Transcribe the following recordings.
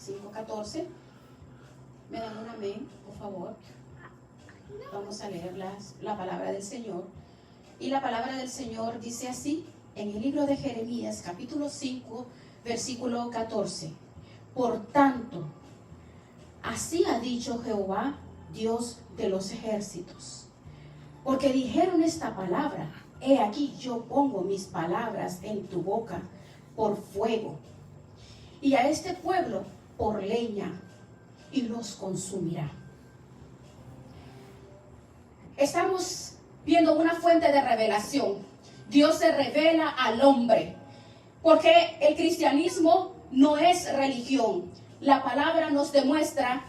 5:14. ¿Me dan un amén, por favor? Vamos a leer la palabra del Señor. Y la palabra del Señor dice así, en el libro de Jeremías, capítulo 5, versículo 14. Por tanto, así ha dicho Jehová, Dios de los ejércitos. Porque dijeron esta palabra, he aquí yo pongo mis palabras en tu boca por fuego, y a este pueblo por leña, y los consumirá. Estamos viendo una fuente de revelación. Dios se revela al hombre, porque el cristianismo no es religión. La palabra nos demuestra,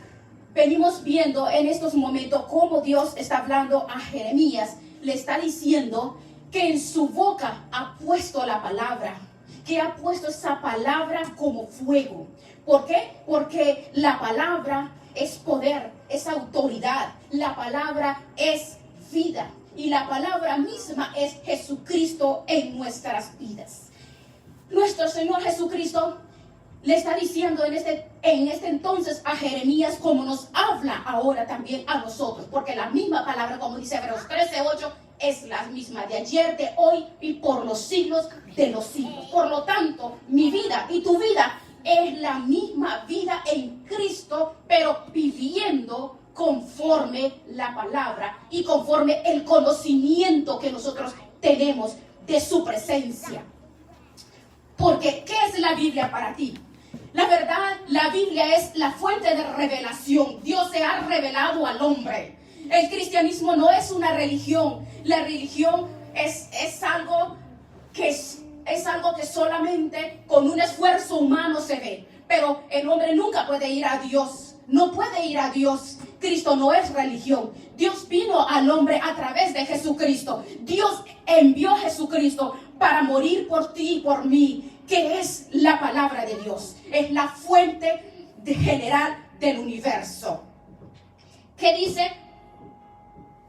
venimos viendo en estos momentos cómo Dios está hablando a Jeremías, le está diciendo que en su boca ha puesto la palabra, que ha puesto esa palabra como fuego. ¿Por qué? Porque la palabra es poder, es autoridad, la palabra es vida y la palabra misma es Jesucristo en nuestras vidas. Nuestro Señor Jesucristo le está diciendo en este entonces a Jeremías como nos habla ahora también a nosotros, porque la misma palabra, como dice Hebreos 13:8, es la misma de ayer, de hoy y por los siglos de los siglos. Por lo tanto, mi vida y tu vida es la misma vida en Cristo, pero viviendo conforme la palabra y conforme el conocimiento que nosotros tenemos de su presencia. Porque, ¿qué es la Biblia para ti? La verdad, la Biblia es la fuente de revelación. Dios se ha revelado al hombre. El cristianismo no es una religión. La religión es algo que solamente con un esfuerzo humano se ve. Pero el hombre nunca puede ir a Dios. No puede ir a Dios. Cristo no es religión. Dios vino al hombre a través de Jesucristo. Dios envió a Jesucristo para morir por ti y por mí, que es la palabra de Dios. Es la fuente general del universo. ¿Qué dice?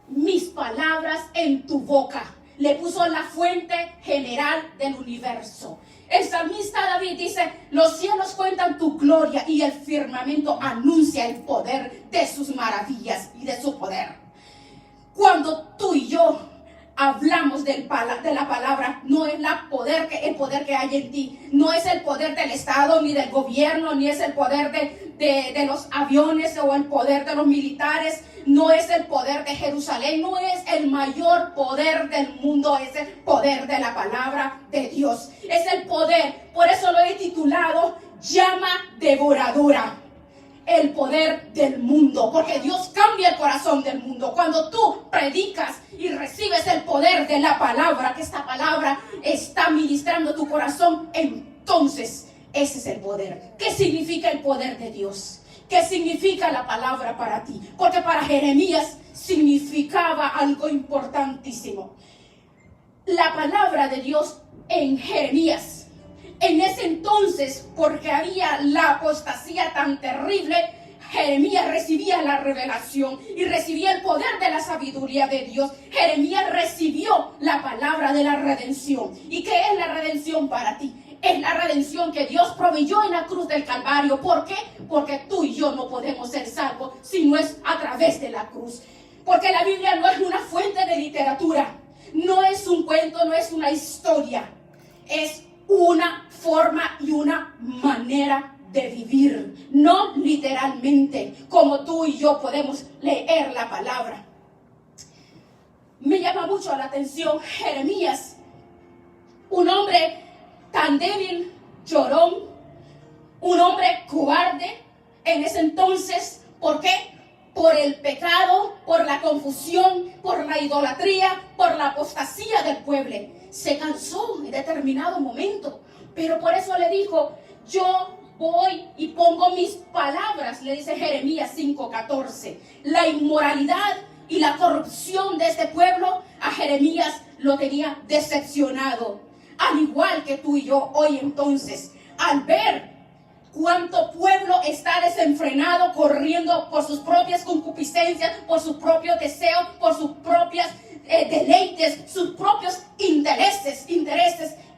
Mis palabras en tu boca. Le puso la fuente general del universo. El salmista David dice, los cielos cuentan tu gloria y el firmamento anuncia el poder de sus maravillas y de su poder. Cuando tú y yo hablamos de la palabra, no es el poder que hay en ti, no es el poder del Estado, ni del gobierno, ni es el poder de los aviones o el poder de los militares, no es el poder de Jerusalén, no es el mayor poder del mundo, es el poder de la palabra de Dios, es el poder, por eso lo he titulado llama devoradora. El poder del mundo, porque Dios cambia el corazón del mundo. Cuando tú predicas y recibes el poder de la palabra, que esta palabra está ministrando tu corazón, entonces ese es el poder. ¿Qué significa el poder de Dios? ¿Qué significa la palabra para ti? Porque para Jeremías significaba algo importantísimo. La palabra de Dios en Jeremías, en ese entonces, porque había la apostasía tan terrible, Jeremías recibía la revelación y recibía el poder de la sabiduría de Dios. Jeremías recibió la palabra de la redención. ¿Y qué es la redención para ti? Es la redención que Dios proveyó en la cruz del Calvario. ¿Por qué? Porque tú y yo no podemos ser salvos si no es a través de la cruz. Porque la Biblia no es una fuente de literatura, no es un cuento, no es una historia, es una forma y una manera de vivir, no literalmente como tú y yo podemos leer la palabra. Me llama mucho la atención Jeremías, un hombre tan débil, llorón, un hombre cobarde en ese entonces. ¿Por qué? Por el pecado, por la confusión, por la idolatría, por la apostasía del pueblo. Se cansó en determinado momento, pero por eso le dijo, yo voy y pongo mis palabras, le dice Jeremías 5:14. La inmoralidad y la corrupción de este pueblo a Jeremías lo tenía decepcionado, al igual que tú y yo hoy. Entonces, al ver cuánto pueblo está desenfrenado, corriendo por sus propias concupiscencias, por sus propios deseos, por sus propias deleites, sus propios intereses,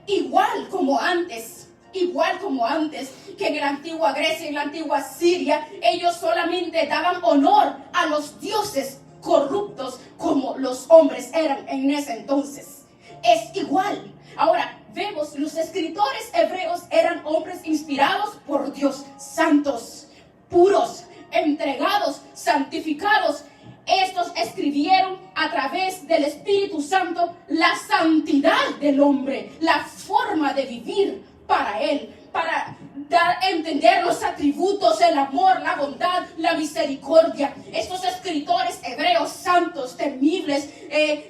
igual como antes. igual como antes, que en la antigua Grecia, en la antigua Siria, ellos solamente daban honor a los dioses corruptos como los hombres eran en ese entonces. Es igual. Ahora, vemos, los escritores hebreos eran hombres inspirados por Dios, santos, puros, entregados, santificados. Estos escribieron a través del Espíritu Santo la santidad del hombre, la forma de vivir para él, para dar a entender los atributos, el amor, la bondad, la misericordia. Estos escritores hebreos santos, temibles,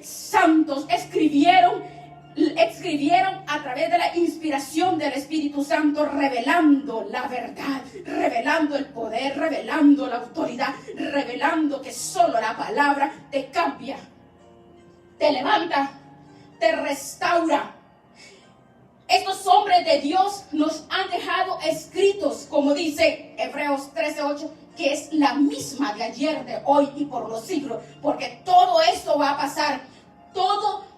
santos, escribieron a través de la inspiración del Espíritu Santo, revelando la verdad, revelando el poder, revelando la autoridad, revelando que solo la palabra te cambia, te levanta, te restaura. Estos hombres de Dios nos han dejado escritos, como dice Hebreos 13:8, que es la misma de ayer, de hoy y por los siglos, porque todo esto va a pasar, todo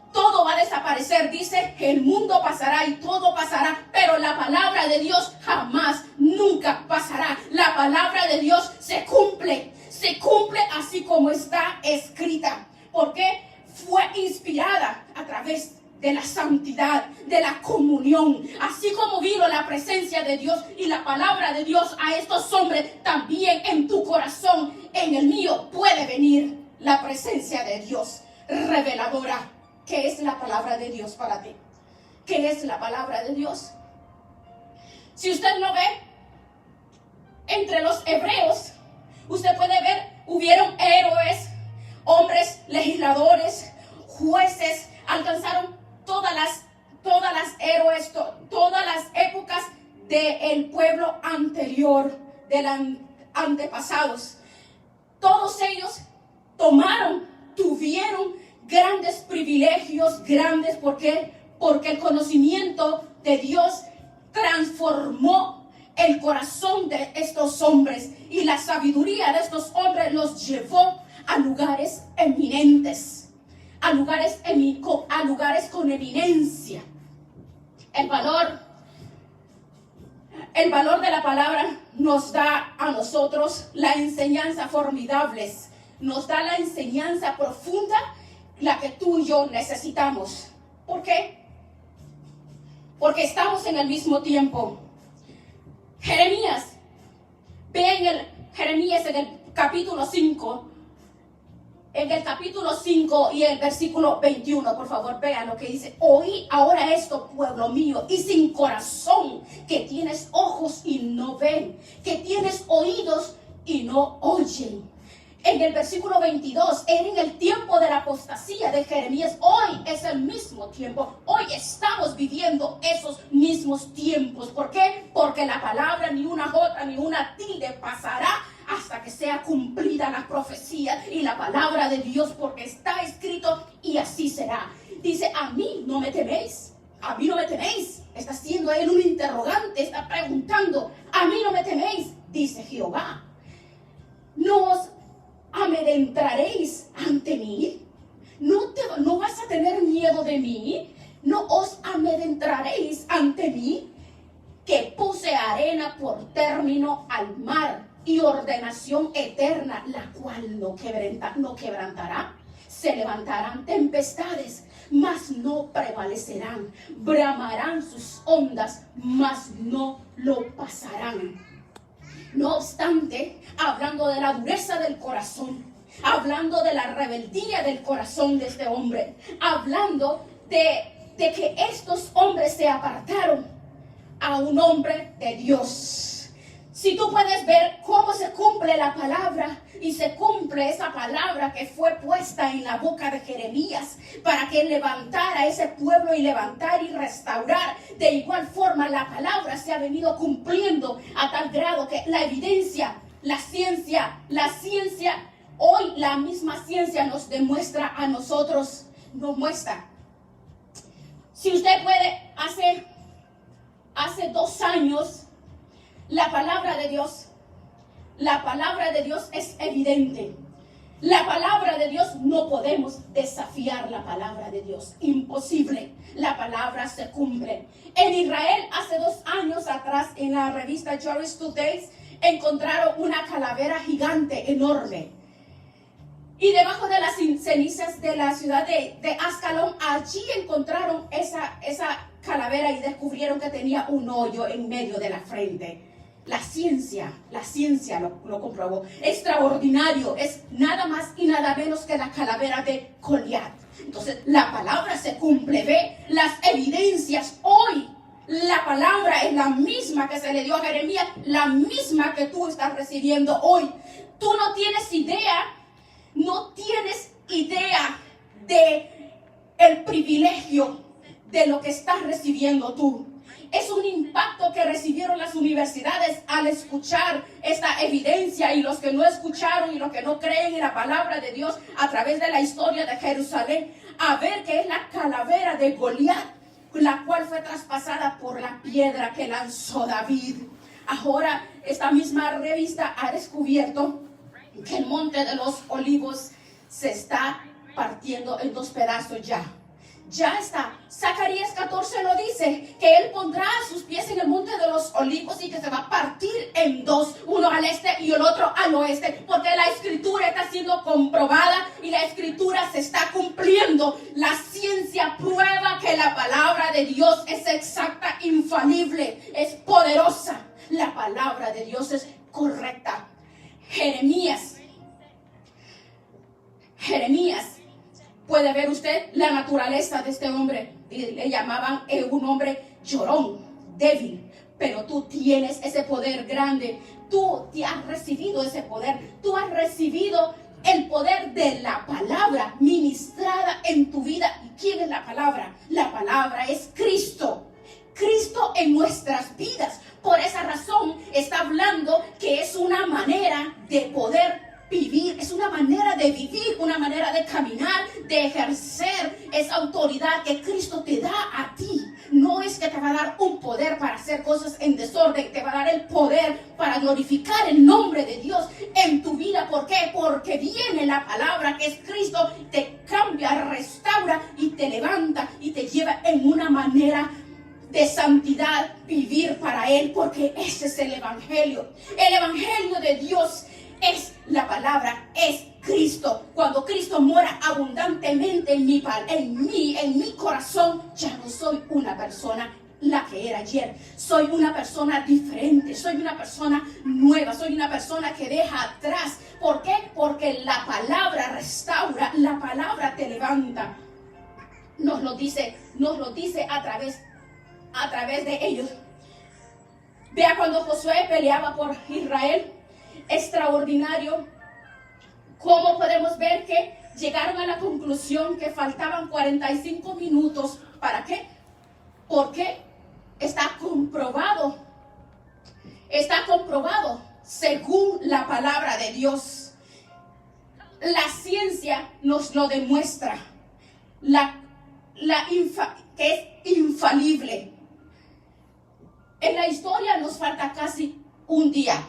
va a desaparecer. Dice que el mundo pasará y todo pasará, pero la palabra de Dios jamás, nunca pasará. La palabra de Dios se cumple así como está escrita, porque fue inspirada a través de la santidad, de la comunión. Así como vino la presencia de Dios y la palabra de Dios a estos hombres, también en tu corazón, en el mío, puede venir la presencia de Dios reveladora. ¿Qué es la palabra de Dios para ti? ¿Qué es la palabra de Dios? Si usted no ve, entre los hebreos, usted puede ver, hubieron héroes, hombres, legisladores, jueces, alcanzaron todas las épocas del pueblo anterior, de los antepasados. Todos ellos tuvieron grandes privilegios, grandes, ¿por qué? Porque el conocimiento de Dios transformó el corazón de estos hombres, y la sabiduría de estos hombres los llevó a lugares eminentes, a lugares con eminencia. El valor de la palabra nos da a nosotros la enseñanza formidable, nos da la enseñanza profunda, la que tú y yo necesitamos. ¿Por qué? Porque estamos en el mismo tiempo. Jeremías, vean Jeremías en el capítulo 5, y el versículo 21, por favor, vean lo que dice. Oí ahora esto, pueblo mío, y sin corazón, que tienes ojos y no ven, que tienes oídos y no oyen. En el versículo 22, era en el tiempo de la apostasía de Jeremías. Hoy es el mismo tiempo. Hoy estamos viviendo esos mismos tiempos. ¿Por qué? Porque la palabra, ni una jota, ni una tilde pasará hasta que sea cumplida la profecía y la palabra de Dios, porque está escrito y así será. Dice, a mí no me teméis. A mí no me teméis. Está haciendo él un interrogante, está preguntando. A mí no me teméis, dice Jehová. No os amedrentaréis ante mí. No vas a tener miedo de mí. No os amedrentaréis ante mí, que puse arena por término al mar y ordenación eterna, la cual no quebrantará. Se levantarán tempestades, mas no prevalecerán. Bramarán sus ondas, mas no lo pasarán. No obstante, hablando de la dureza del corazón, hablando de la rebeldía del corazón de este hombre, hablando de que estos hombres se apartaron a un hombre de Dios. Si tú puedes ver cómo se cumple la palabra, y se cumple esa palabra que fue puesta en la boca de Jeremías para que levantara a ese pueblo y levantar y restaurar. De igual forma, la palabra se ha venido cumpliendo a tal grado que la evidencia, la ciencia, hoy la misma ciencia nos demuestra a nosotros, nos muestra. Si usted puede, hace 2 años, la palabra de Dios es evidente. La palabra de Dios, no podemos desafiar la palabra de Dios. Imposible. La palabra se cumple. En Israel, hace 2 años atrás, en la revista Jewish Today, encontraron una calavera gigante, enorme. Y debajo de las cenizas de la ciudad de Ascalón, allí encontraron esa calavera y descubrieron que tenía un hoyo en medio de la frente. La ciencia lo comprobó. Extraordinario, es nada más y nada menos que la calavera de Goliat. Entonces, la palabra se cumple, ve las evidencias hoy. La palabra es la misma que se le dio a Jeremías, la misma que tú estás recibiendo hoy. Tú no tienes idea de el privilegio de lo que estás recibiendo tú. Es un impacto que recibieron las universidades al escuchar esta evidencia, y los que no escucharon y los que no creen en la palabra de Dios a través de la historia de Jerusalén, a ver que es la calavera de Goliat, la cual fue traspasada por la piedra que lanzó David. Ahora esta misma revista ha descubierto que el monte de los olivos se está partiendo en 2 pedazos ya. Ya está. Zacarías 14 lo dice, que Él pondrá sus pies en el monte de los olivos y que se va a partir en 2, uno al este y el otro al oeste, porque la escritura está siendo comprobada y la escritura se está cumpliendo. La ciencia prueba que la palabra de Dios es exacta, infalible, es poderosa. La palabra de Dios es correcta. Jeremías, puede ver usted la naturaleza de este hombre. Le llamaban un hombre llorón, débil. Pero tú tienes ese poder grande. Tú te has recibido ese poder. Tú has recibido el poder de la palabra ministrada en tu vida. ¿Y quién es la palabra? La palabra es Cristo. Cristo en nuestras vidas. Por esa razón está hablando que es una manera de poder vivir, es una manera de vivir, una manera de caminar, de ejercer esa autoridad que Cristo te da a ti. No es que te va a dar un poder para hacer cosas en desorden, te va a dar el poder para glorificar el nombre de Dios en tu vida. ¿Por qué? Porque viene la palabra que es Cristo, te cambia, restaura y te levanta y te lleva en una manera de santidad, vivir para Él, porque ese es el Evangelio. El Evangelio de Dios es la palabra, es Cristo. Cuando Cristo mora abundantemente en mi corazón, ya no soy una persona la que era ayer. Soy una persona diferente, soy una persona nueva, soy una persona que deja atrás. ¿Por qué? Porque la palabra restaura, la palabra te levanta. Nos lo dice a través de ellos. Vea cuando Josué peleaba por Israel, extraordinario. ¿Cómo podemos ver que llegaron a la conclusión que faltaban 45 minutos? ¿Para qué? Porque está comprobado según la palabra de Dios. La ciencia nos lo demuestra, que es infalible. En la historia nos falta casi un día.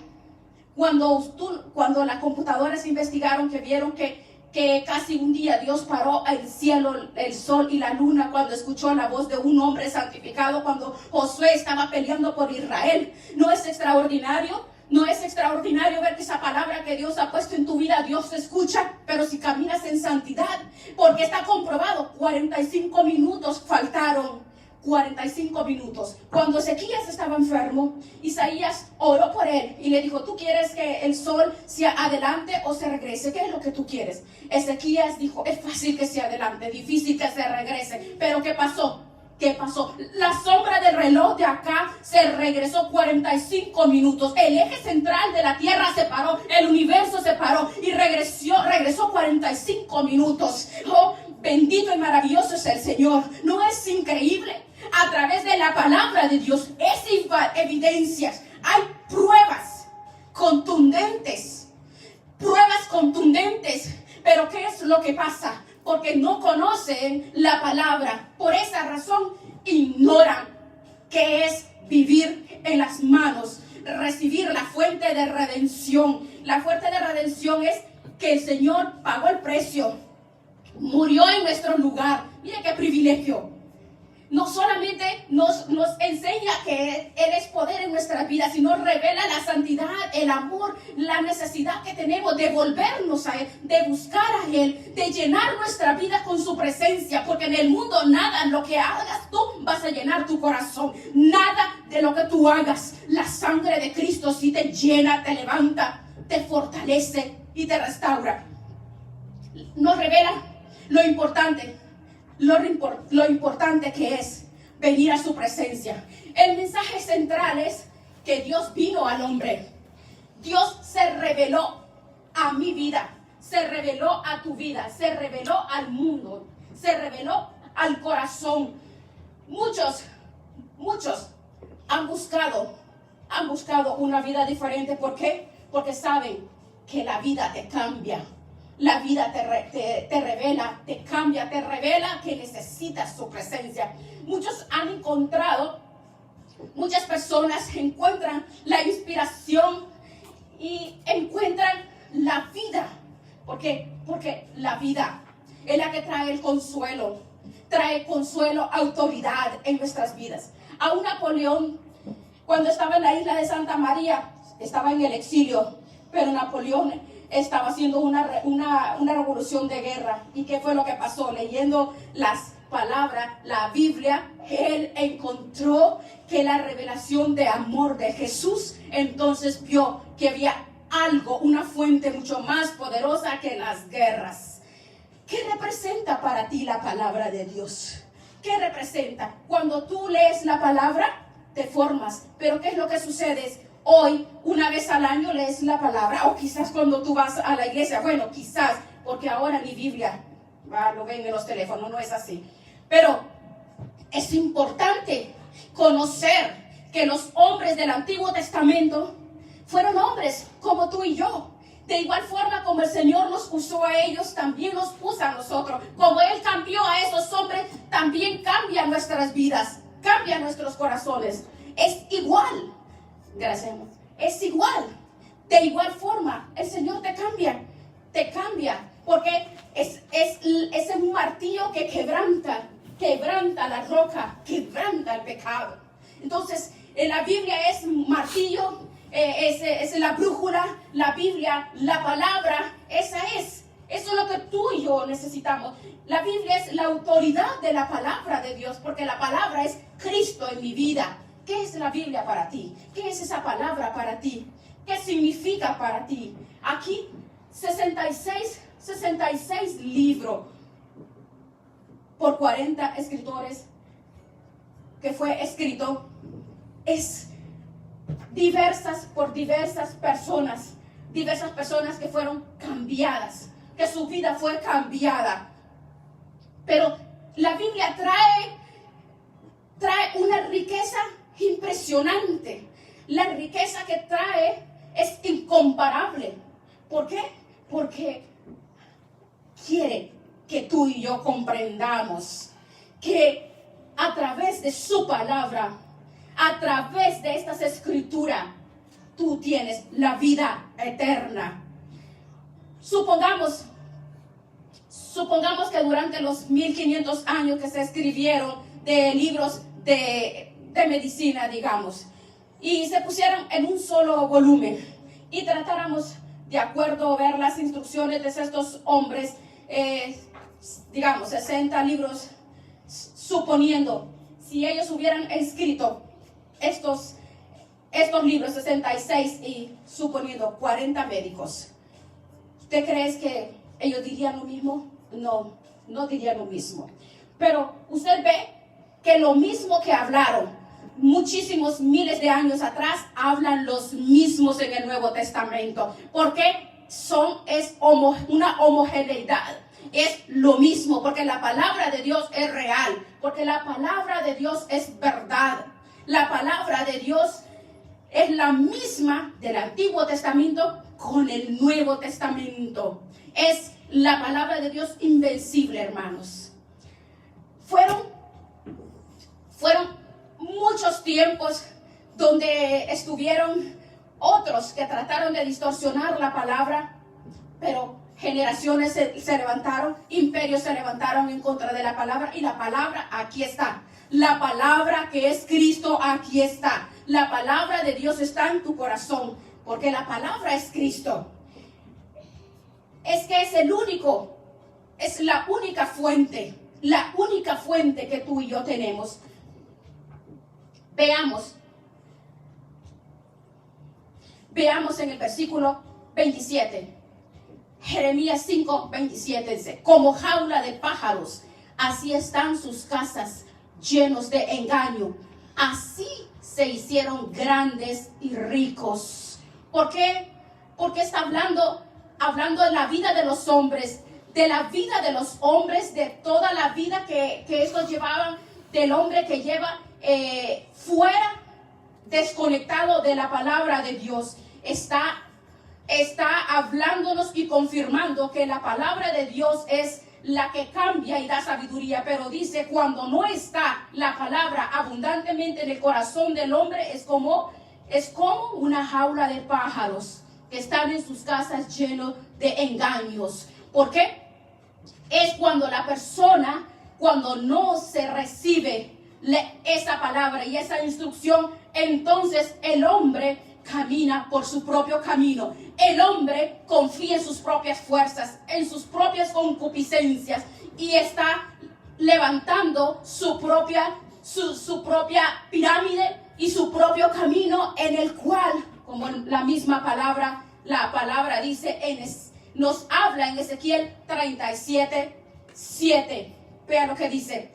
Cuando las computadoras investigaron, que vieron que casi un día Dios paró el cielo, el sol y la luna cuando escuchó la voz de un hombre santificado, cuando Josué estaba peleando por Israel. ¿No es extraordinario? ¿No es extraordinario ver que esa palabra que Dios ha puesto en tu vida, Dios te escucha? Pero si caminas en santidad, porque está comprobado, 45 minutos faltaron. 45 minutos. Cuando Ezequías estaba enfermo, Isaías oró por él y le dijo: ¿tú quieres que el sol se adelante o se regrese? ¿Qué es lo que tú quieres? Ezequías dijo: es fácil que se adelante, difícil que se regrese. Pero ¿qué pasó? ¿Qué pasó? La sombra del reloj de acá se regresó 45 minutos. El eje central de la tierra se paró, el universo se paró y regresó 45 minutos. Oh, bendito y maravilloso es el Señor. ¿No es increíble? A través de la palabra de Dios, es evidencias, hay pruebas contundentes. Pero ¿qué es lo que pasa? Porque no conocen la palabra. Por esa razón ignoran qué es vivir en las manos, recibir la fuente de redención. La fuente de redención es que el Señor pagó el precio, murió en nuestro lugar. Mira qué privilegio. No solamente nos enseña que Él es poder en nuestras vidas, sino revela la santidad, el amor, la necesidad que tenemos de volvernos a Él, de buscar a Él, de llenar nuestra vida con su presencia, porque en el mundo nada, en lo que hagas tú vas a llenar tu corazón. Nada de lo que tú hagas, la sangre de Cristo sí te llena, te levanta, te fortalece y te restaura. Nos revela lo importante que es venir a su presencia. El mensaje central es que Dios vino al hombre. Dios se reveló a mi vida, se reveló a tu vida, se reveló al mundo, se reveló al corazón. Muchos han buscado una vida diferente. ¿Por qué? Porque saben que la vida te cambia. La vida te revela, te cambia, te revela que necesitas su presencia. Muchas personas encuentran la inspiración y encuentran la vida. ¿Por qué? Porque la vida es la que trae consuelo, autoridad en nuestras vidas. A un Napoleón, cuando estaba en la isla de Santa María, estaba en el exilio, pero Napoleón estaba haciendo una revolución de guerra. ¿Y qué fue lo que pasó? Leyendo las palabras, la Biblia, él encontró que la revelación de amor de Jesús, entonces vio que había algo, una fuente mucho más poderosa que las guerras. ¿Qué representa para ti la palabra de Dios? ¿Qué representa? Cuando tú lees la palabra, te formas. Pero ¿qué es lo que sucede? Hoy, una vez al año lees la palabra, o quizás cuando tú vas a la iglesia, bueno, quizás, porque ahora ni Biblia, lo ven en los teléfonos, no es así. Pero es importante conocer que los hombres del Antiguo Testamento fueron hombres como tú y yo. De igual forma como el Señor los usó a ellos, también nos usa a nosotros. Como Él cambió a esos hombres, también cambia nuestras vidas, cambia nuestros corazones. Es igual. Gracias. Es igual. De igual forma, el Señor te cambia, porque es un martillo que quebranta la roca, quebranta el pecado. Entonces, en la Biblia es un martillo, es la brújula, la Biblia, la palabra, eso es lo que tú y yo necesitamos. La Biblia es la autoridad de la palabra de Dios, porque la palabra es Cristo en mi vida. ¿Qué es la Biblia para ti? ¿Qué es esa palabra para ti? ¿Qué significa para ti? Aquí, 66 libros por 40 escritores que fue escrito. Es diversas personas que fueron cambiadas, que su vida fue cambiada. Pero la Biblia trae una riqueza impresionante. La riqueza que trae es incomparable. ¿Por qué? Porque quiere que tú y yo comprendamos que a través de su palabra, a través de estas escrituras, tú tienes la vida eterna. Supongamos que durante los 1500 años que se escribieron de libros de medicina, digamos, y se pusieran en un solo volumen y tratáramos de acuerdo a ver las instrucciones de estos hombres, digamos 60 libros, suponiendo, si ellos hubieran escrito estos libros 66 y suponiendo 40 médicos, ¿usted cree que ellos dirían lo mismo? No dirían lo mismo. Pero usted ve que lo mismo que hablaron muchísimos miles de años atrás, hablan los mismos en el Nuevo Testamento. Porque es una homogeneidad. Es lo mismo, porque la palabra de Dios es real, porque la palabra de Dios es verdad. La palabra de Dios es la misma del Antiguo Testamento con el Nuevo Testamento. Es la palabra de Dios invencible, hermanos. Fueron muchos tiempos donde estuvieron otros que trataron de distorsionar la palabra, pero generaciones se levantaron, imperios se levantaron en contra de la palabra, y la palabra aquí está. La palabra que es Cristo aquí está. La palabra de Dios está en tu corazón, porque la palabra es Cristo. Es que es el único, es la única fuente que tú y yo tenemos. Veamos en el versículo 27. Jeremías 5:27 dice: como jaula de pájaros, así están sus casas llenos de engaño. Así se hicieron grandes y ricos. ¿Por qué? Porque está hablando de la vida de los hombres, de la vida de los hombres, de toda la vida que estos llevaban, del hombre que lleva fuera, desconectado de la palabra de Dios. Está hablándonos y confirmando que la palabra de Dios es la que cambia y da sabiduría, pero dice, cuando no está la palabra abundantemente en el corazón del hombre, es como una jaula de pájaros que están en sus casas llenos de engaños. ¿Por qué? Es cuando la persona, cuando no se recibe esa palabra y esa instrucción, entonces el hombre camina por su propio camino. El hombre confía en sus propias fuerzas, en sus propias concupiscencias, y está levantando su propia pirámide y su propio camino, en el cual, como la misma palabra, la palabra dice, nos habla en Ezequiel 37:7. Vea lo que dice.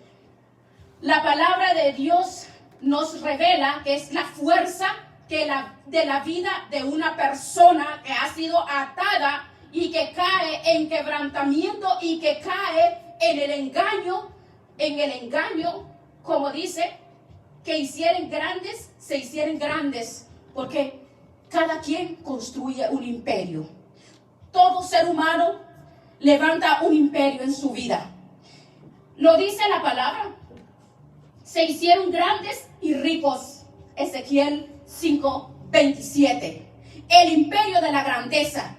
La palabra de Dios nos revela que es la fuerza de la vida de una persona que ha sido atada y que cae en quebrantamiento y que cae en el engaño, como dice, que se hicieron grandes, porque cada quien construye un imperio. Todo ser humano levanta un imperio en su vida. Lo dice la palabra. Se hicieron grandes y ricos. Ezequiel 5:27. El imperio de la grandeza,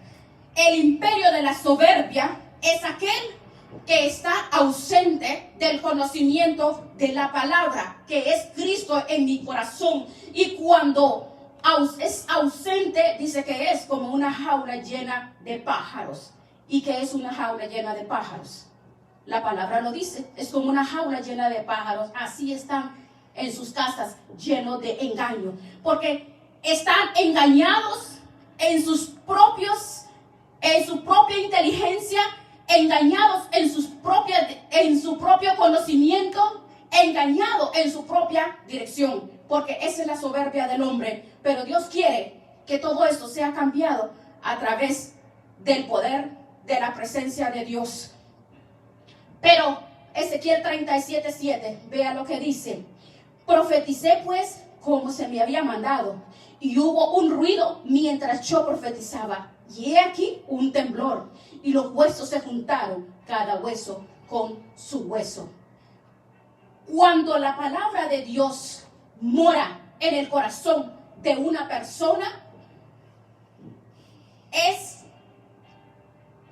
el imperio de la soberbia, es aquel que está ausente del conocimiento de la palabra, que es Cristo en mi corazón. Y cuando es ausente, dice que es como una jaula llena de pájaros. ¿Y qué es una jaula llena de pájaros? La palabra lo dice, es como una jaula llena de pájaros. Así están en sus casas, llenos de engaño, porque están engañados en su propia inteligencia, engañados en su propio conocimiento, engañados en su propia dirección, porque esa es la soberbia del hombre. Pero Dios quiere que todo esto sea cambiado a través del poder de la presencia de Dios. Pero Ezequiel 37:7, vea lo que dice. Profeticé pues como se me había mandado, y hubo un ruido mientras yo profetizaba, y he aquí un temblor, y los huesos se juntaron, cada hueso con su hueso. Cuando la palabra de Dios mora en el corazón de una persona, es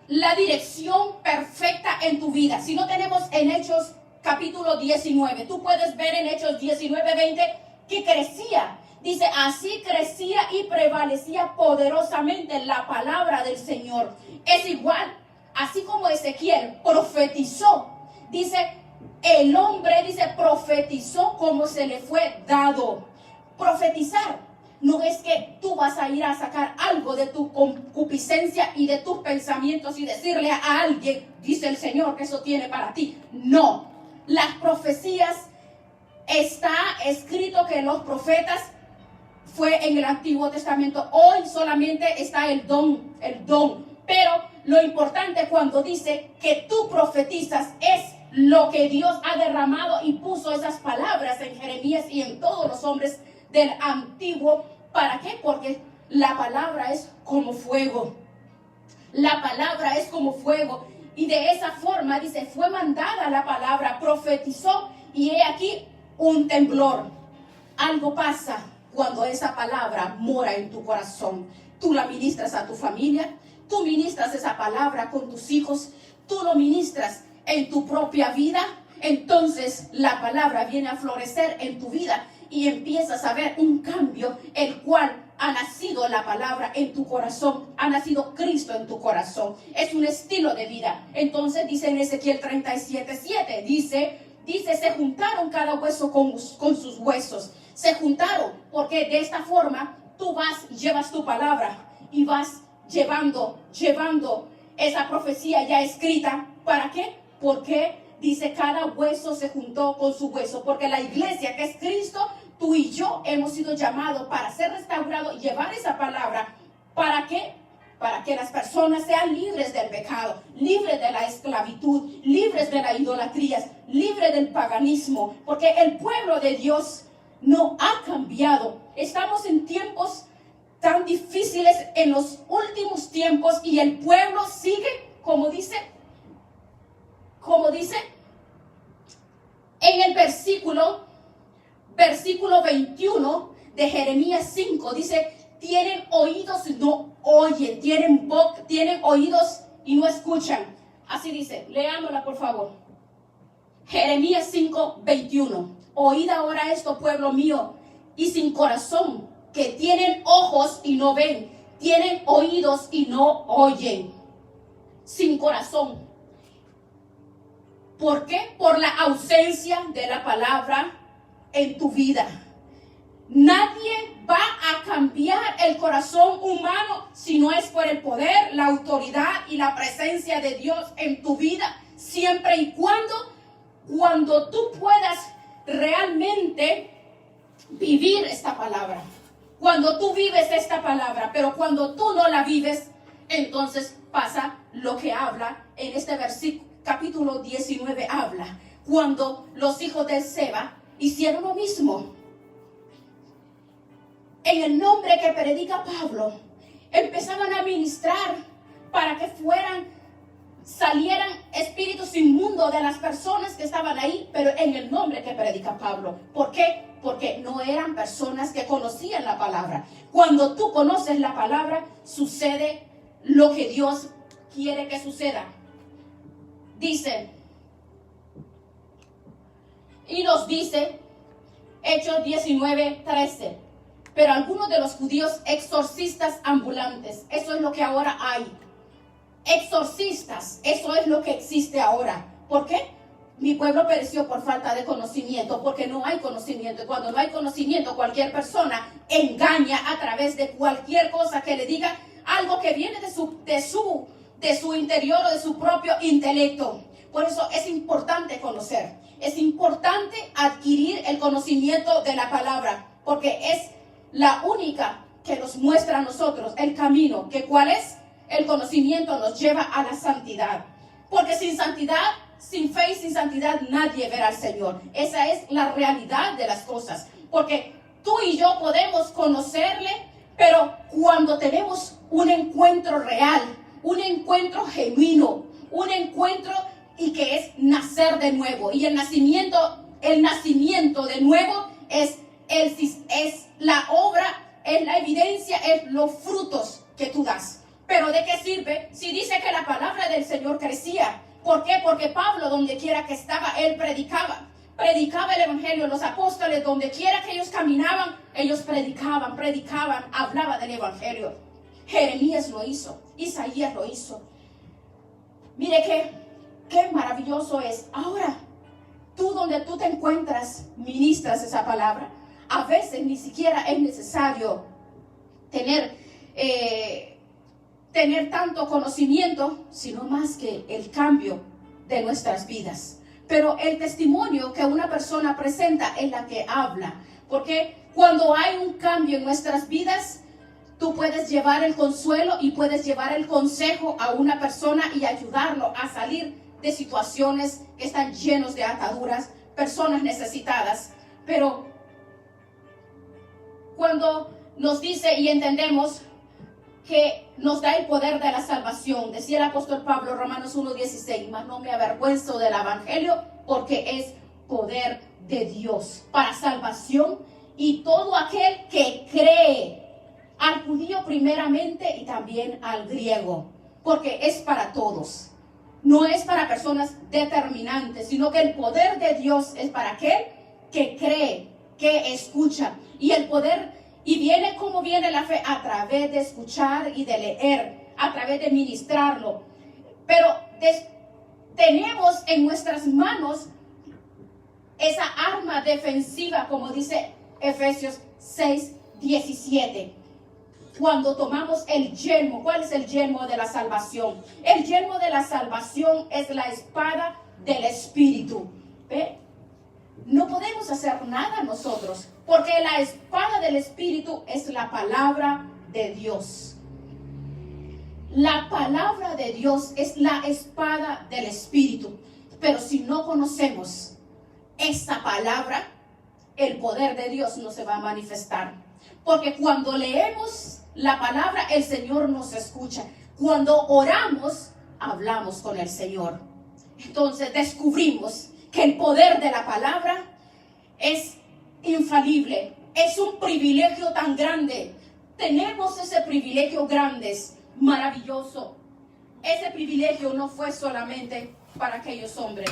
la dirección perfecta en tu vida. Si no tenemos en Hechos capítulo 19, tú puedes ver en Hechos 19:20 que crecía. Dice, así crecía y prevalecía poderosamente la palabra del Señor. Es igual, así como Ezequiel profetizó. Dice, el hombre, profetizó como se le fue dado. Profetizar no es que tú vas a ir a sacar algo de tu concupiscencia y de tus pensamientos y decirle a alguien, dice el Señor, que eso tiene para ti. No, las profecías, está escrito que los profetas fue en el Antiguo Testamento. Hoy solamente está el don. Pero lo importante cuando dice que tú profetizas es lo que Dios ha derramado y puso esas palabras en Jeremías y en todos los hombres del Antiguo. ¿Para qué? Porque la palabra es como fuego. La palabra es como fuego. Y de esa forma, dice, fue mandada la palabra, profetizó, y he aquí un temblor. Algo pasa cuando esa palabra mora en tu corazón. Tú la ministras a tu familia, tú ministras esa palabra con tus hijos, tú lo ministras en tu propia vida, entonces la palabra viene a florecer en tu vida y empiezas a ver un cambio, el cual ha nacido la palabra en tu corazón, ha nacido Cristo en tu corazón. Es un estilo de vida. Entonces dice en Ezequiel 37:7, dice, se juntaron cada hueso con sus huesos. Se juntaron porque de esta forma tú llevas tu palabra y vas llevando esa profecía ya escrita. ¿Para qué? Porque dice cada hueso se juntó con su hueso, porque la iglesia que es Cristo, tú y yo hemos sido llamados para ser restaurados y llevar esa palabra. ¿Para qué? Para que las personas sean libres del pecado, libres de la esclavitud, libres de la idolatría, libres del paganismo, porque el pueblo de Dios no ha cambiado. Estamos en tiempos tan difíciles, en los últimos tiempos, y el pueblo sigue, como dice en el versículo 21 de Jeremías 5, dice, tienen oídos y no oyen, tienen oídos y no escuchan. Así dice, leámosla por favor. Jeremías 5:21. Oíd ahora esto, pueblo mío, y sin corazón, que tienen ojos y no ven, tienen oídos y no oyen. Sin corazón. ¿Por qué? Por la ausencia de la palabra en tu vida. Nadie va a cambiar el corazón humano si no es por el poder, la autoridad y la presencia de Dios en tu vida, siempre y cuando tú puedas realmente vivir esta palabra. Cuando tú vives esta palabra, pero cuando tú no la vives, entonces pasa lo que habla en este versículo. Capítulo 19 habla cuando los hijos de Seba hicieron lo mismo. En el nombre que predica Pablo, empezaban a ministrar para que salieran espíritus inmundos de las personas que estaban ahí, pero en el nombre que predica Pablo. ¿Por qué? Porque no eran personas que conocían la palabra. Cuando tú conoces la palabra, sucede lo que Dios quiere que suceda. Dice, y nos dice, Hechos 19:13, pero algunos de los judíos exorcistas ambulantes, eso es lo que ahora hay, exorcistas, eso es lo que existe ahora. ¿Por qué? Mi pueblo pereció por falta de conocimiento, porque no hay conocimiento, y cuando no hay conocimiento, cualquier persona engaña a través de cualquier cosa que le diga algo que viene de su interior o de su propio intelecto. Por eso es importante conocer, es importante adquirir el conocimiento de la palabra, porque es la única que nos muestra a nosotros el camino, que cuál es el conocimiento, nos lleva a la santidad, porque sin santidad, sin fe y sin santidad nadie verá al Señor. Esa es la realidad de las cosas, porque tú y yo podemos conocerle, pero cuando tenemos un encuentro real, un encuentro genuino, un encuentro y que es nacer de nuevo. Y el nacimiento de nuevo es la obra, es la evidencia, es los frutos que tú das. Pero ¿de qué sirve si dice que la palabra del Señor crecía? ¿Por qué? Porque Pablo, donde quiera que estaba, él predicaba el evangelio. Los apóstoles, donde quiera que ellos caminaban, ellos predicaban, hablaban del evangelio. Jeremías lo hizo, Isaías lo hizo. Mire qué maravilloso es. Ahora, tú donde tú te encuentras, ministras esa palabra. A veces ni siquiera es necesario tener tanto conocimiento, sino más que el cambio de nuestras vidas. Pero el testimonio que una persona presenta es la que habla. Porque cuando hay un cambio en nuestras vidas, tú puedes llevar el consuelo y puedes llevar el consejo a una persona y ayudarlo a salir de situaciones que están llenos de ataduras, personas necesitadas. Pero cuando nos dice y entendemos que nos da el poder de la salvación, decía el apóstol Pablo, Romanos 1:16, mas no me avergüenzo del evangelio, porque es poder de Dios para salvación y todo aquel que cree, al judío primeramente y también al griego. porque es para todos. No es para personas determinantes, sino que el poder de Dios es para aquel que cree, que escucha. Y el poder, y viene como viene la fe, a través de escuchar y de leer, a través de ministrarlo. Pero tenemos en nuestras manos esa arma defensiva, como dice Efesios 6:17. Cuando tomamos el yelmo, ¿cuál es el yelmo de la salvación? El yelmo de la salvación es la espada del Espíritu. ¿Ve? No podemos hacer nada nosotros, porque la espada del Espíritu es la palabra de Dios. La palabra de Dios es la espada del Espíritu. Pero si no conocemos esa palabra, el poder de Dios no se va a manifestar. Porque cuando leemos la palabra, el Señor nos escucha. Cuando oramos, hablamos con el Señor. Entonces descubrimos que el poder de la palabra es infalible. Es un privilegio tan grande. Tenemos ese privilegio grande, es maravilloso. Ese privilegio no fue solamente para aquellos hombres.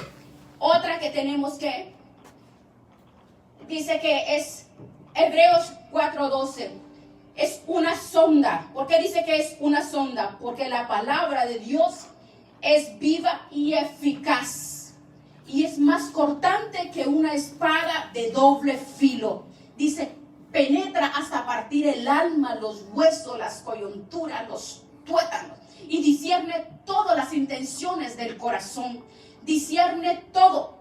Otra que tenemos que dice que es Hebreos 4:12. Es una sonda. ¿Por qué dice que es una sonda? Porque la palabra de Dios es viva y eficaz. Y es más cortante que una espada de doble filo. Dice, penetra hasta partir el alma, los huesos, las coyunturas, los tuétanos. Y discierne todas las intenciones del corazón. Discierne todo.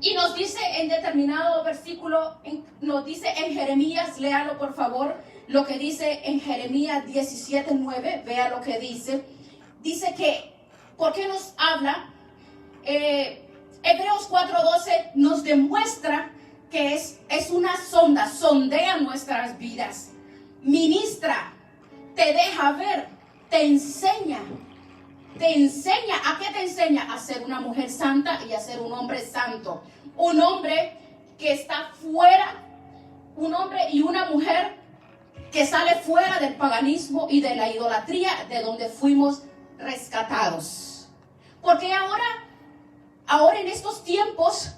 Y nos dice en determinado versículo, nos dice en Jeremías, léalo por favor, lo que dice en Jeremías 17:9, vea lo que dice. Dice que, ¿por qué nos habla? Hebreos 4:12 nos demuestra que es una sonda, sondea nuestras vidas, ministra, te deja ver, te enseña. Te enseña, ¿a qué te enseña? A ser una mujer santa y a ser un hombre santo. Un hombre que está fuera, un hombre y una mujer que sale fuera del paganismo y de la idolatría de donde fuimos rescatados. Porque ahora en estos tiempos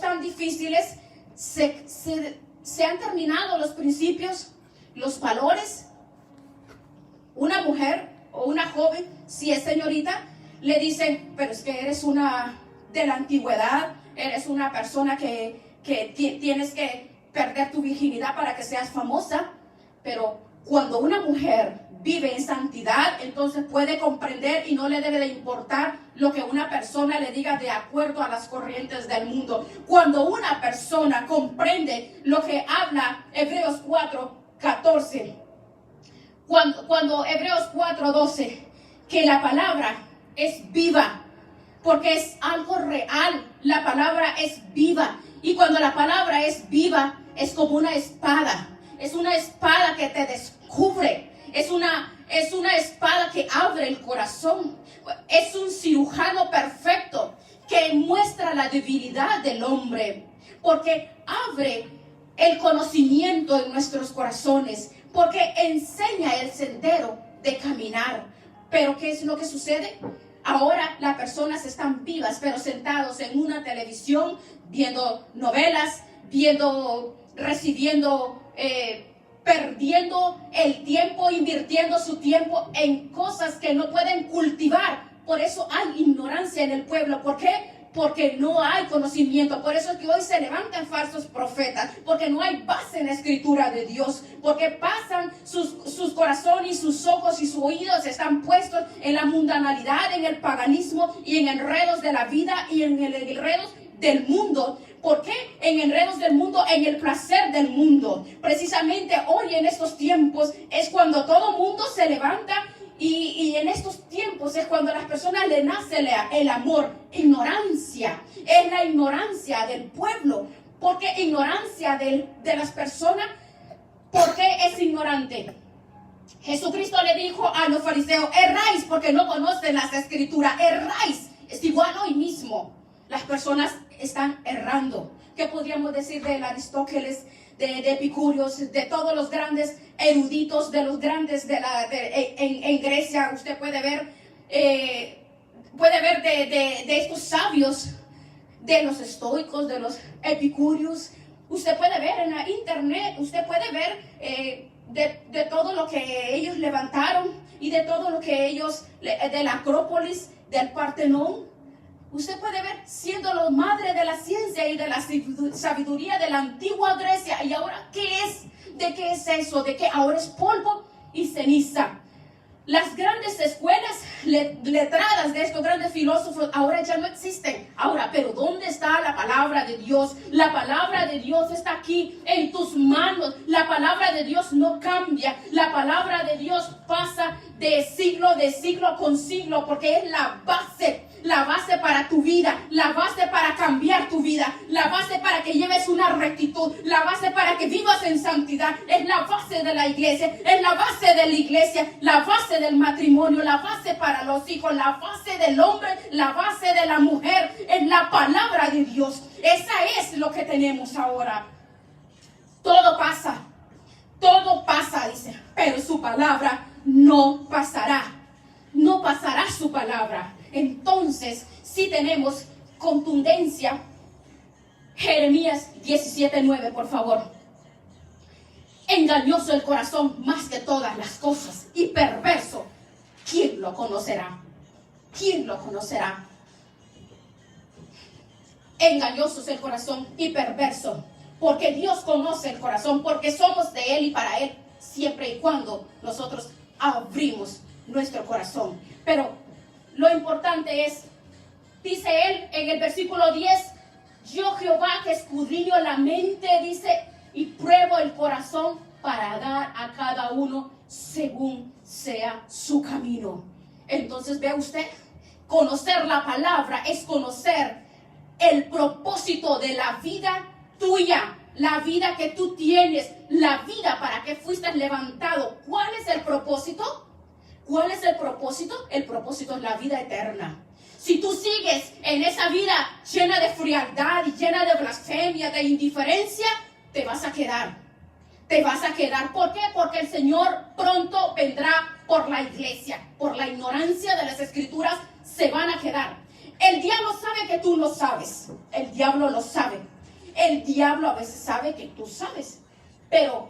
tan difíciles, se han terminado los principios, los valores. Una mujer o una joven, si es señorita, le dicen, pero es que eres una de la antigüedad, eres una persona que tienes que perder tu virginidad para que seas famosa. Pero cuando una mujer vive en santidad, entonces puede comprender y no le debe de importar lo que una persona le diga de acuerdo a las corrientes del mundo. Cuando una persona comprende lo que habla Hebreos 4:14, cuando Hebreos 4:12, que la palabra es viva, porque es algo real, la palabra es viva. Y cuando la palabra es viva, es como una espada. Es una espada que te descubre. Es una espada que abre el corazón. Es un cirujano perfecto que muestra la debilidad del hombre. Porque abre el conocimiento en nuestros corazones. Porque enseña el sendero de caminar. Pero ¿qué es lo que sucede? Ahora las personas están vivas, pero sentados en una televisión, viendo novelas, recibiendo, perdiendo el tiempo, invirtiendo su tiempo en cosas que no pueden cultivar. Por eso hay ignorancia en el pueblo. ¿Por qué? Porque no hay conocimiento. Por eso es que hoy se levantan falsos profetas, porque no hay base en la escritura de Dios, porque pasan sus corazones y sus ojos y sus oídos están puestos en la mundanalidad, en el paganismo y en enredos de la vida y en el enredos del mundo. ¿Por qué? En enredos del mundo, en el placer del mundo. Precisamente hoy en estos tiempos es cuando todo mundo se levanta. Y en estos tiempos es cuando a las personas le nace el amor. Ignorancia. Es la ignorancia del pueblo. ¿Por qué ignorancia de las personas? ¿Por qué es ignorante? Jesucristo le dijo a los fariseos, erráis porque no conocen las escrituras. Erráis. Es igual hoy mismo. Las personas están errando. ¿Qué podríamos decir del Aristóteles, de epicúreos, de todos los grandes eruditos, de los grandes en Grecia. Usted puede ver de estos sabios, de los estoicos, de los epicúreos. Usted puede ver en la internet, usted puede ver de todo lo que ellos levantaron y de todo lo que ellos, de la Acrópolis, del Partenón. Usted puede ver siendo la madre de la ciencia y de la sabiduría de la antigua Grecia. ¿Y ahora qué es? ¿De qué es eso? ¿De qué ahora es polvo y ceniza? Las grandes escuelas letradas de estos grandes filósofos ahora ya no existen. Ahora, pero ¿dónde está la palabra de Dios? La palabra de Dios está aquí en tus manos. La palabra de Dios no cambia. La palabra de Dios pasa de siglo con siglo, porque es la base para tu vida, la base para cambiar tu vida, la base para que lleves una rectitud, la base para que vivas en santidad. Es la base de la iglesia, es la base de la iglesia, la base del matrimonio, la base para los hijos, la base del hombre, la base de la mujer, es la palabra de Dios. Esa es lo que tenemos ahora. Todo pasa, dice, pero su palabra no pasará. No pasará su palabra. Entonces, si tenemos contundencia, Jeremías 17:9, por favor. Engañoso el corazón más que todas las cosas y perverso. ¿Quién lo conocerá? ¿Quién lo conocerá? Engañoso es el corazón y perverso, porque Dios conoce el corazón, porque somos de Él y para Él, siempre y cuando nosotros abrimos nuestro corazón. Pero lo importante es, dice Él en el versículo 10, yo Jehová que escudriño la mente, dice, y pruebo el corazón para dar a cada uno según sea su camino. Entonces, vea usted, conocer la palabra es conocer el propósito de la vida tuya, la vida que tú tienes, la vida para que fuiste levantado. ¿Cuál es el propósito? ¿Cuál es el propósito? El propósito es la vida eterna. Si tú sigues en esa vida llena de frialdad y llena de blasfemia, de indiferencia, te vas a quedar. Te vas a quedar. ¿Por qué? Porque el Señor pronto vendrá por la iglesia. Por la ignorancia de las escrituras se van a quedar. El diablo sabe que tú lo sabes. El diablo lo sabe. El diablo a veces sabe que tú sabes. Pero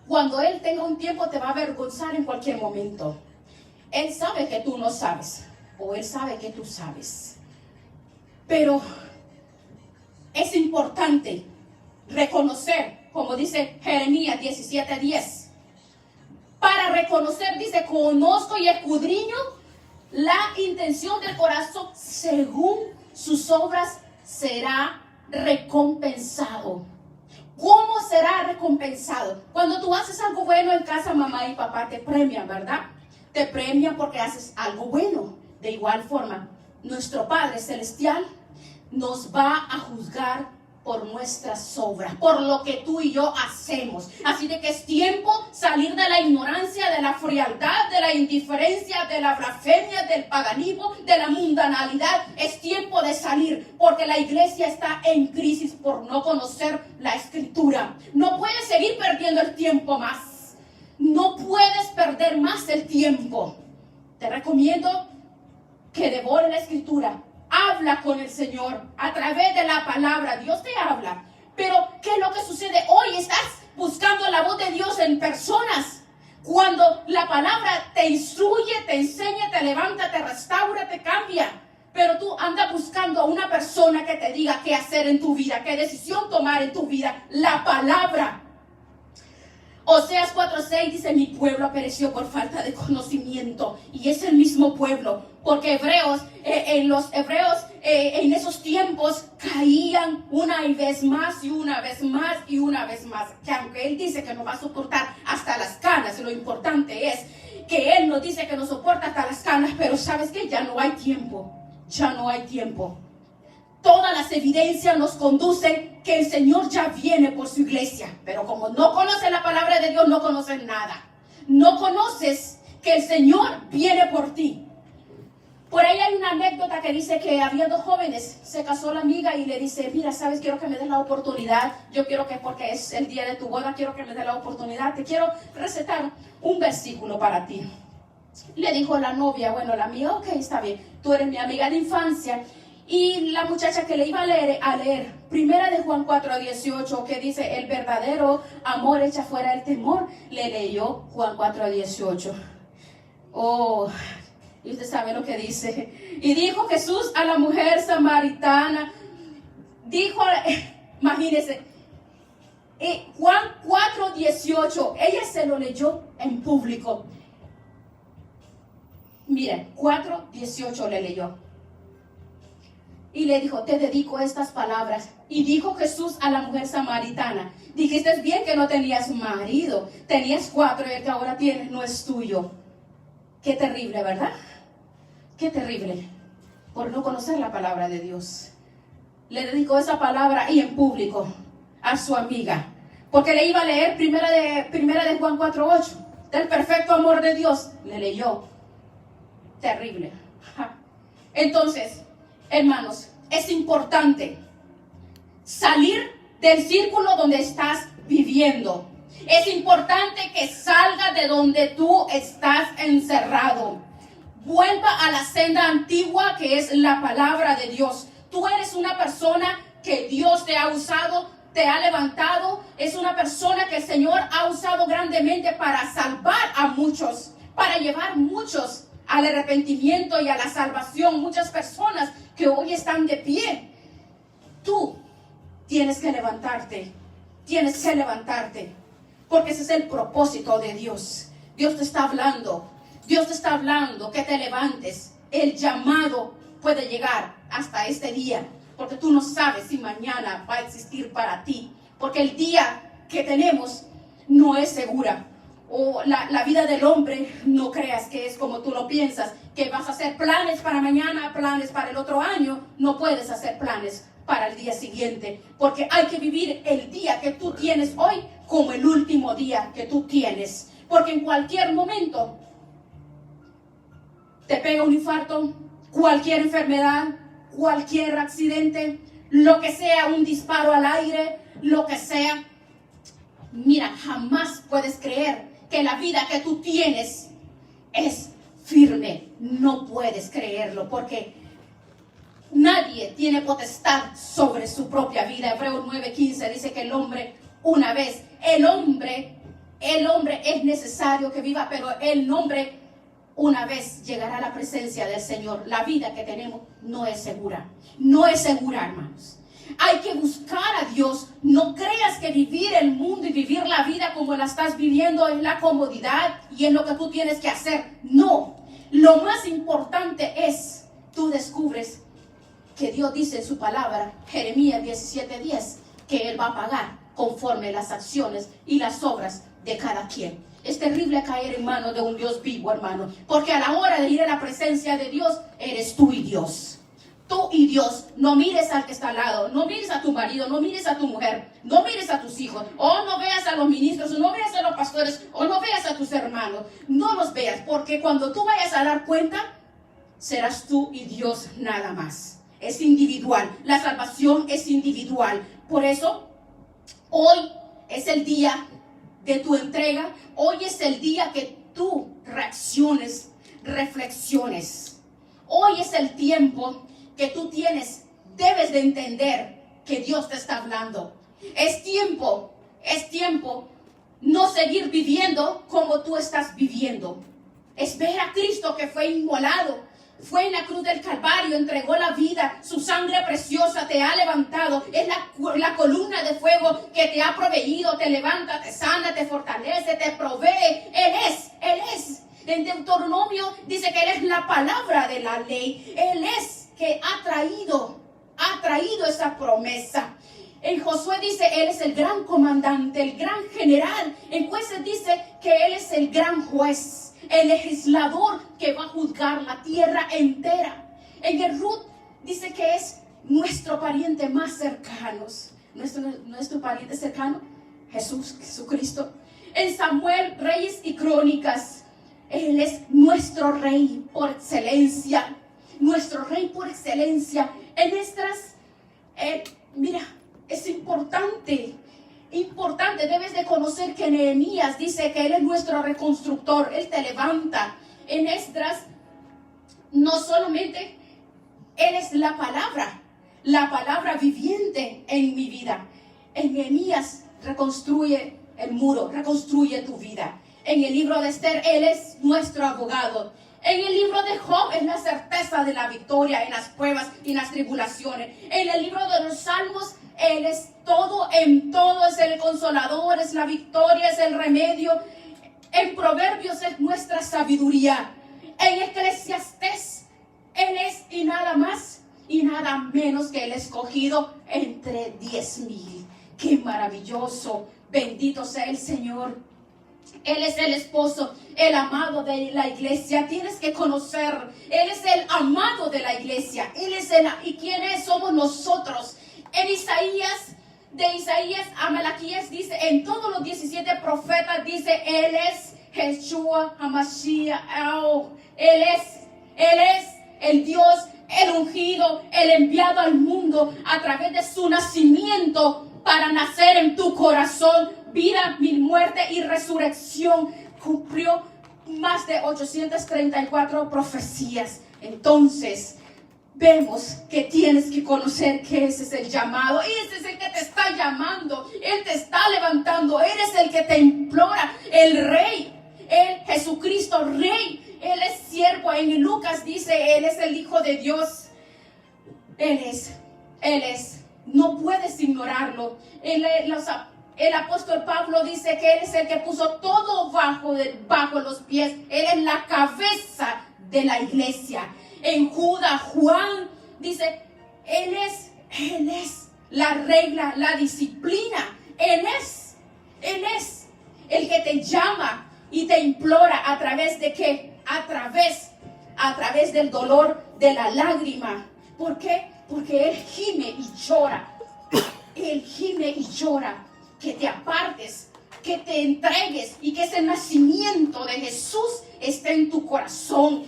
cuando él tenga un tiempo te va a avergonzar en cualquier momento. Él sabe que tú no sabes. O él sabe que tú sabes. Pero es importante reconocer, como dice Jeremías 17:10. Para reconocer, dice, conozco y escudriño la intención del corazón, según sus obras será recompensado. ¿Cómo será recompensado? Cuando tú haces algo bueno en casa, mamá y papá te premian, ¿verdad? Te premian porque haces algo bueno. De igual forma, nuestro Padre Celestial nos va a juzgar por nuestras obras, por lo que tú y yo hacemos. Así de que es tiempo salir de la ignorancia, de la frialdad, de la indiferencia, de la blasfemia, del paganismo, de la mundanalidad. Es tiempo de salir, porque la iglesia está en crisis por no conocer la escritura. No puedes seguir perdiendo el tiempo más. No puedes perder más el tiempo. Te recomiendo que devore la escritura. Habla con el Señor a través de la palabra. Dios te habla. Pero ¿qué es lo que sucede? Hoy estás buscando la voz de Dios en personas. Cuando la palabra te instruye, te enseña, te levanta, te restaura, te cambia. Pero tú andas buscando a una persona que te diga qué hacer en tu vida, qué decisión tomar en tu vida. La palabra. Oseas 4:6 dice, mi pueblo pereció por falta de conocimiento. Y es el mismo pueblo, porque los hebreos en esos tiempos caían una vez más y una vez más y una vez más. Que aunque Él dice que nos va a soportar hasta las canas, lo importante es que Él nos dice que nos soporta hasta las canas, pero ¿sabes qué? Ya no hay tiempo, ya no hay tiempo. Todas las evidencias nos conducen que el Señor ya viene por su iglesia. Pero como no conoces la palabra de Dios, no conoces nada. No conoces que el Señor viene por ti. Por ahí hay una anécdota que dice que había dos jóvenes, se casó la amiga y le dice, mira, sabes, quiero que me des la oportunidad, yo quiero que porque es el día de tu boda, quiero que me des la oportunidad, te quiero recetar un versículo para ti. Le dijo la novia, bueno, la amiga, ok, está bien, tú eres mi amiga de infancia. Y la muchacha que le iba a leer Primera de Juan 4:18, que dice, el verdadero amor echa fuera el temor, le leyó Juan 4:18. Oh, y usted sabe lo que dice. Y dijo Jesús a la mujer samaritana, dijo, imagínese, Juan 4:18, ella se lo leyó en público. Miren, 4:18 le leyó. Y le dijo, te dedico estas palabras. Y dijo Jesús a la mujer samaritana, dijiste bien que no tenías marido, tenías 4 y el que ahora tienes no es tuyo. Qué terrible, ¿verdad? Qué terrible, por no conocer la palabra de Dios. Le dedicó esa palabra y en público a su amiga, porque le iba a leer primera de Juan 4:8, del perfecto amor de Dios. Le leyó. Terrible. Entonces, hermanos, es importante salir del círculo donde estás viviendo. Es importante que salgas de donde tú estás encerrado. Vuelva a la senda antigua, que es la palabra de Dios. Tú eres una persona que Dios te ha usado, te ha levantado. Es una persona que el Señor ha usado grandemente para salvar a muchos, para llevar muchos al arrepentimiento y a la salvación. Muchas personas que hoy están de pie. Tú tienes que levantarte. Tienes que levantarte. Porque ese es el propósito de Dios. Dios te está hablando. Dios te está hablando que te levantes. El llamado puede llegar hasta este día. Porque tú no sabes si mañana va a existir para ti. Porque el día que tenemos no es segura. O la vida del hombre, no creas que es como tú lo piensas, que vas a hacer planes para mañana, planes para el otro año. No puedes hacer planes para el día siguiente, porque hay que vivir el día que tú tienes hoy como el último día que tú tienes, porque en cualquier momento te pega un infarto, cualquier enfermedad, cualquier accidente, lo que sea, un disparo al aire, lo que sea. Mira, jamás puedes creer que la vida que tú tienes es firme. No puedes creerlo, porque nadie tiene potestad sobre su propia vida. Hebreos 9:15 dice que el hombre una vez, el hombre es necesario que viva, pero el hombre una vez llegará a la presencia del Señor. La vida que tenemos no es segura. No es segura, hermanos. Hay que buscar a Dios. No creas que vivir el mundo y vivir la vida como la estás viviendo es la comodidad y es lo que tú tienes que hacer. No. Lo más importante es, tú descubres que Dios dice en su palabra, Jeremías 17:10, que Él va a pagar conforme las acciones y las obras de cada quien. Es terrible caer en manos de un Dios vivo, hermano, porque a la hora de ir a la presencia de Dios, eres tú y Dios. Tú y Dios. No mires al que está al lado, no mires a tu marido, no mires a tu mujer, no mires a tus hijos, o no veas a los ministros, o no veas a los pastores, o no veas a tus hermanos. No los veas, porque cuando tú vayas a dar cuenta, serás tú y Dios nada más. Es individual, la salvación es individual. Por eso, hoy es el día de tu entrega. Hoy es el día que tú reacciones, reflexiones. Hoy es el tiempo que tú debes de entender que Dios te está hablando. Es tiempo no seguir viviendo como tú estás viviendo. Es ver a Cristo que fue inmolado, fue en la cruz del Calvario, entregó la vida, su sangre preciosa te ha levantado. Es la columna de fuego que te ha proveído, te levanta, te sana, te fortalece, te provee. Él es. En Deuteronomio dice que Él es la palabra de la ley. Él es que ha traído esa promesa. En Josué dice, Él es el gran comandante, el gran general. En Jueces dice que Él es el gran juez, el legislador que va a juzgar la tierra entera. En el Ruth dice que es nuestro pariente más cercano. Nuestro pariente cercano, Jesucristo. En Samuel, Reyes y Crónicas, Él es nuestro rey por excelencia. nuestro Rey por excelencia. En nuestras, mira, es importante, debes de conocer que Nehemías dice que Él es nuestro reconstructor, Él te levanta. En Esdras, no solamente Él es la palabra viviente en mi vida. En Nehemías reconstruye el muro, reconstruye tu vida. En el libro de Esther, Él es nuestro abogado. En el libro de Job es la certeza de la victoria en las pruebas y en las tribulaciones. En el libro de los Salmos, Él es todo, en todo es el consolador, es la victoria, es el remedio. En Proverbios es nuestra sabiduría. En Eclesiastés, Él es y nada más y nada menos que el escogido entre 10,000. ¡Qué maravilloso! Bendito sea el Señor. Él es el esposo, el amado de la iglesia. Tienes que conocer. Él es el amado de la iglesia. Él es ¿y quiénes somos nosotros? En de Isaías a Malaquías dice, en todos los 17 profetas dice, Él es Yeshua HaMashiach. Él es el Dios, el ungido, el enviado al mundo a través de su nacimiento para nacer en tu corazón. Vida, muerte y resurrección. Cumplió más de 834 profecías. Entonces, vemos que tienes que conocer que ese es el llamado. Ese es el que te está llamando. Él te está levantando. Él es el que te implora. El Rey, Jesucristo, Rey. Él es siervo. En Lucas dice, Él es el Hijo de Dios. Él es. No puedes ignorarlo. El apóstol Pablo dice que Él es el que puso todo bajo los pies. Él es la cabeza de la iglesia. En Judas, Juan dice, Él es la regla, la disciplina. Él es el que te llama y te implora. ¿A través de qué? A través del dolor, de la lágrima. ¿Por qué? Porque Él gime y llora. Él gime y llora. Que te apartes, que te entregues y que ese nacimiento de Jesús esté en tu corazón,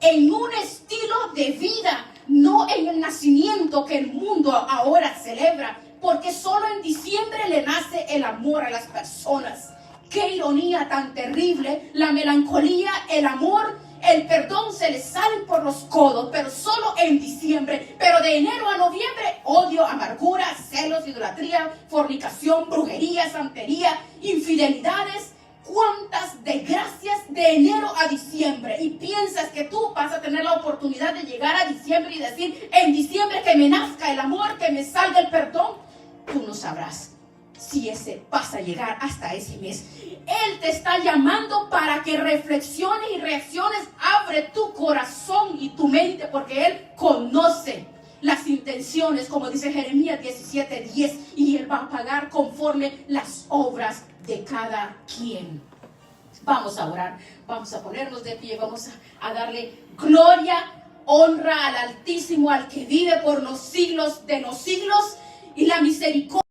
en un estilo de vida, no en el nacimiento que el mundo ahora celebra, porque solo en diciembre le nace el amor a las personas. Qué ironía tan terrible, la melancolía, el amor, el perdón se le salen por los codos, pero solo en diciembre. Pero de enero a noviembre, odio, amargura, celos, idolatría, fornicación, brujería, santería, infidelidades. ¿Cuántas desgracias de enero a diciembre? Y piensas que tú vas a tener la oportunidad de llegar a diciembre y decir, en diciembre que me nazca el amor, que me salga el perdón. Tú no sabrás si vas a llegar hasta ese mes. Él te está llamando para que reflexiones y reacciones. Abre tu corazón y tu mente, porque Él conoce las intenciones, como dice Jeremías 17:10, y Él va a pagar conforme las obras de cada quien. Vamos a orar, vamos a ponernos de pie, vamos a darle gloria, honra al Altísimo, al que vive por los siglos de los siglos, y la misericordia